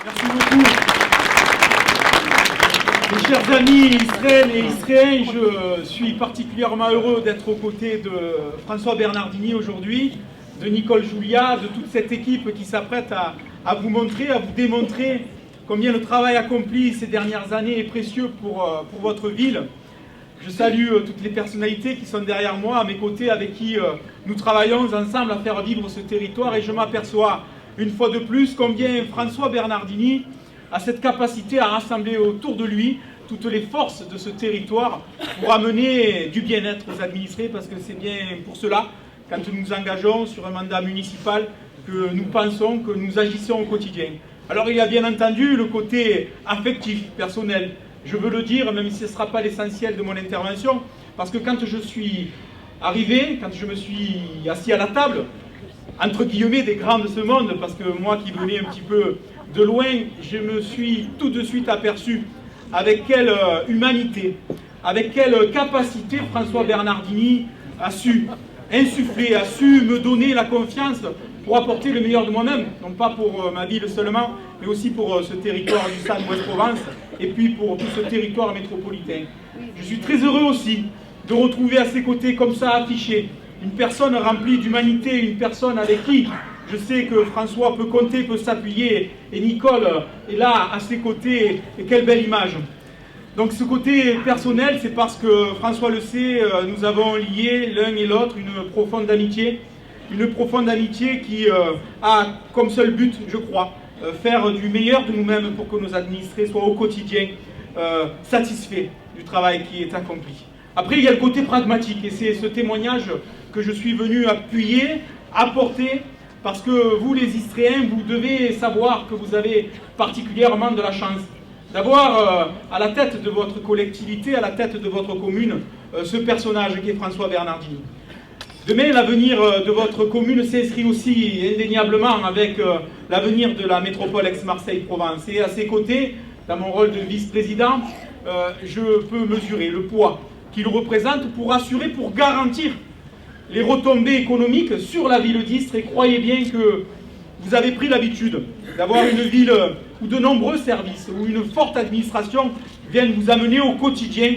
Merci beaucoup. Mes chers amis Israël et Israël, je suis particulièrement heureux d'être aux côtés de François Bernardini aujourd'hui, de Nicole Julia, de toute cette équipe qui s'apprête à vous montrer, à vous démontrer combien le travail accompli ces dernières années est précieux pour votre ville. Je salue toutes les personnalités qui sont derrière moi, à mes côtés, avec qui nous travaillons ensemble à faire vivre ce territoire, et je m'aperçois une fois de plus combien François Bernardini a cette capacité à rassembler autour de lui toutes les forces de ce territoire pour amener du bien-être aux administrés, parce que c'est bien pour cela, quand nous nous engageons sur un mandat municipal, que nous pensons, que nous agissons au quotidien. Alors il y a bien entendu le côté affectif, personnel. Je veux le dire, même si ce ne sera pas l'essentiel de mon intervention, parce que quand je suis arrivé, quand je me suis assis à la table, entre guillemets des grands de ce monde, parce que moi qui venais un petit peu de loin, je me suis tout de suite aperçu avec quelle humanité, avec quelle capacité François Bernardini a su insuffler, a su me donner la confiance pour apporter le meilleur de moi-même, non pas pour ma ville seulement, mais aussi pour ce territoire du Stade Ouest-Provence, et puis pour tout ce territoire métropolitain. Je suis très heureux aussi de retrouver à ses côtés, comme ça affiché, une personne remplie d'humanité, une personne avec qui je sais que François peut compter, peut s'appuyer, et Nicole est là à ses côtés, et quelle belle image. Donc ce côté personnel, c'est parce que François le sait, nous avons lié l'un et l'autre une profonde amitié qui a comme seul but, je crois, faire du meilleur de nous-mêmes pour que nos administrés soient au quotidien satisfaits du travail qui est accompli. Après, il y a le côté pragmatique, et c'est ce témoignage que je suis venu appuyer, apporter, parce que vous, les Istréens, vous devez savoir que vous avez particulièrement de la chance d'avoir à la tête de votre collectivité, à la tête de votre commune, ce personnage qui est François Bernardini. Demain, l'avenir de votre commune s'inscrit aussi indéniablement avec l'avenir de la métropole Aix-Marseille-Provence. Et à ses côtés, dans mon rôle de vice-président, je peux mesurer le poids qu'il représente pour assurer, pour garantir les retombées économiques sur la ville d'Istres. Et croyez bien que vous avez pris l'habitude d'avoir une ville où de nombreux services, où une forte administration viennent vous amener au quotidien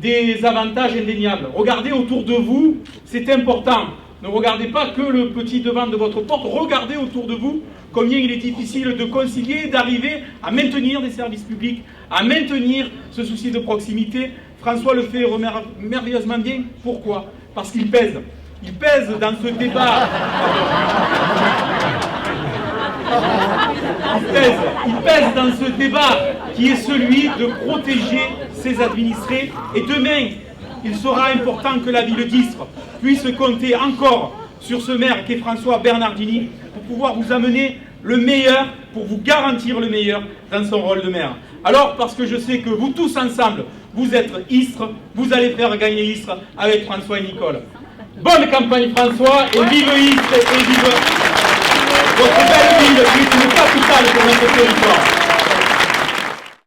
des avantages indéniables. Regardez autour de vous, c'est important. Ne regardez pas que le petit devant de votre porte, regardez autour de vous combien il est difficile de concilier, d'arriver à maintenir des services publics, à maintenir ce souci de proximité. François le fait merveilleusement bien. Pourquoi? Parce qu'il pèse. Il pèse dans ce débat. Il pèse dans ce débat qui est celui de protéger ses administrés. Et demain, il sera important que la ville d'Istres puisse compter encore sur ce maire qui est François Bernardini pour pouvoir vous amener le meilleur, pour vous garantir le meilleur dans son rôle de maire. Alors, parce que je sais que vous tous ensemble, vous êtes Istres, vous allez faire gagner Istres avec François et Nicole. Bonne campagne François, et vive Istres et vive votre belle ville qui est une capitale pour notre territoire.